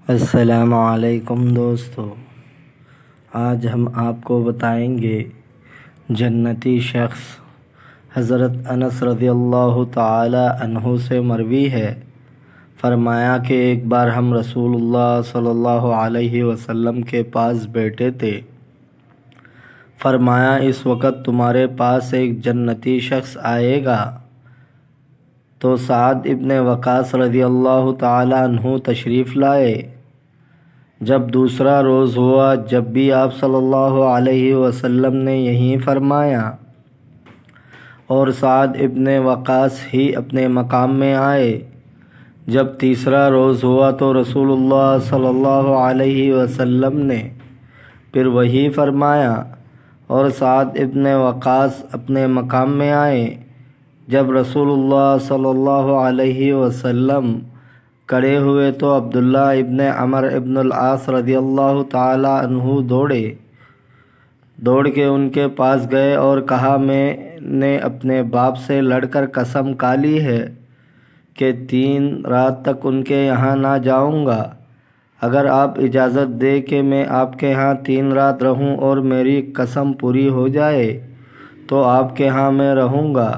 السلام علیکم دوستو، آج ہم آپ کو بتائیں گے جنتی شخص حضرت انس رضی اللہ تعالی عنہ سے مروی ہے، فرمایا کہ ایک بار ہم رسول اللہ صلی اللہ علیہ وسلم کے پاس بیٹھے تھے۔ فرمایا اس وقت تمہارے پاس ایک جنتی شخص آئے گا، تو سعد ابن وقاص رضی اللہ تعالی عنہ تشریف لائے۔ جب دوسرا روز ہوا، جب بھی آپ صلی اللہ علیہ وسلم نے یہی فرمایا اور سعد ابن وقاص ہی اپنے مقام میں آئے۔ جب تیسرا روز ہوا تو رسول اللہ صلی اللہ علیہ وسلم نے پھر وہی فرمایا اور سعد ابن وقاص اپنے مقام میں آئے۔ جب رسول اللہ صلی اللہ علیہ وسلم کھڑے ہوئے تو عبداللہ ابن عمر ابن العاص رضی اللہ تعالی عنہ دوڑ کے ان کے پاس گئے اور کہا، میں نے اپنے باپ سے لڑ کر قسم کھا لی ہے کہ 3 رات تک ان کے یہاں نہ جاؤں گا۔ اگر آپ اجازت دیں کہ میں آپ کے ہاں 3 رات رہوں اور میری قسم پوری ہو جائے تو آپ کے ہاں میں رہوں گا۔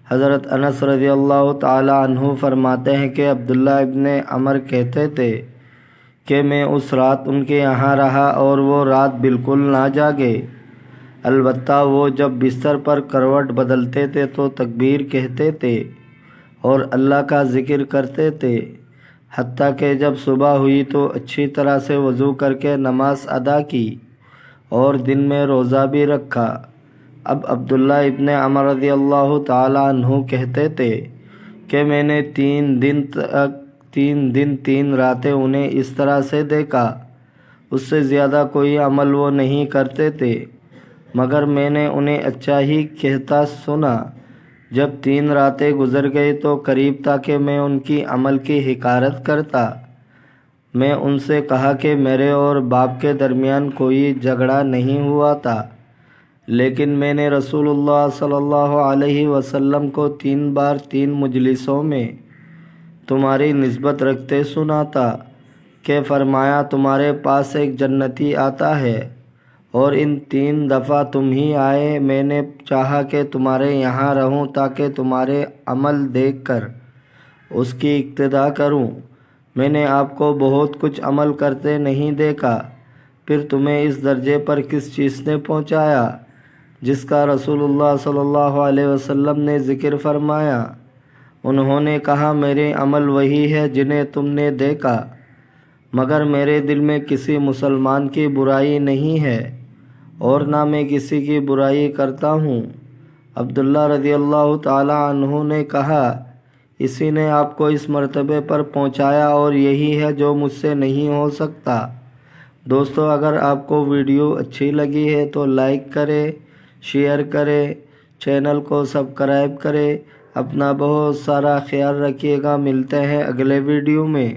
حضرت انس رضی اللہ تعالی عنہ فرماتے ہیں کہ عبداللہ ابن عمر کہتے تھے کہ میں اس رات ان کے یہاں رہا اور وہ رات بالکل نہ جاگے، البتہ وہ جب بستر پر کروٹ بدلتے تھے تو تکبیر کہتے تھے اور اللہ کا ذکر کرتے تھے، حتیٰ کہ جب صبح ہوئی تو اچھی طرح سے وضو کر کے نماز ادا کی اور دن میں روزہ بھی رکھا۔ اب عبداللہ ابن عمر رضی اللہ تعالی عنہ کہتے تھے کہ میں نے 3 دن 3 راتیں انہیں اس طرح سے دیکھا، اس سے زیادہ کوئی عمل وہ نہیں کرتے تھے، مگر میں نے انہیں اچھا ہی کہتا سنا۔ جب 3 راتیں گزر گئی تو قریب تھا کہ میں ان کی عمل کی حقارت کرتا۔ میں ان سے کہا کہ میرے اور باپ کے درمیان کوئی جھگڑا نہیں ہوا تھا، لیکن میں نے رسول اللہ صلی اللہ علیہ وسلم کو 3 بار 3 مجلسوں میں تمہاری نسبت رکھتے سنا تھا کہ فرمایا تمہارے پاس ایک جنتی آتا ہے، اور ان 3 دفعہ تم ہی آئے۔ میں نے چاہا کہ تمہارے یہاں رہوں تاکہ تمہارے عمل دیکھ کر اس کی اقتدا کروں۔ میں نے آپ کو بہت کچھ عمل کرتے نہیں دیکھا، پھر تمہیں اس درجے پر کس چیز نے پہنچایا جس کا رسول اللہ صلی اللہ علیہ وسلم نے ذکر فرمایا؟ انہوں نے کہا، میرے عمل وہی ہے جنہیں تم نے دیکھا، مگر میرے دل میں کسی مسلمان کی برائی نہیں ہے اور نہ میں کسی کی برائی کرتا ہوں۔ عبداللہ رضی اللہ تعالی عنہ نے کہا، اسی نے آپ کو اس مرتبے پر پہنچایا اور یہی ہے جو مجھ سے نہیں ہو سکتا۔ دوستو، اگر آپ کو ویڈیو اچھی لگی ہے تو لائک کریں، شیئر کریں، چینل کو سبسکرائب کریں۔ اپنا بہت سارا خیال رکھیے گا، ملتے ہیں اگلے ویڈیو میں۔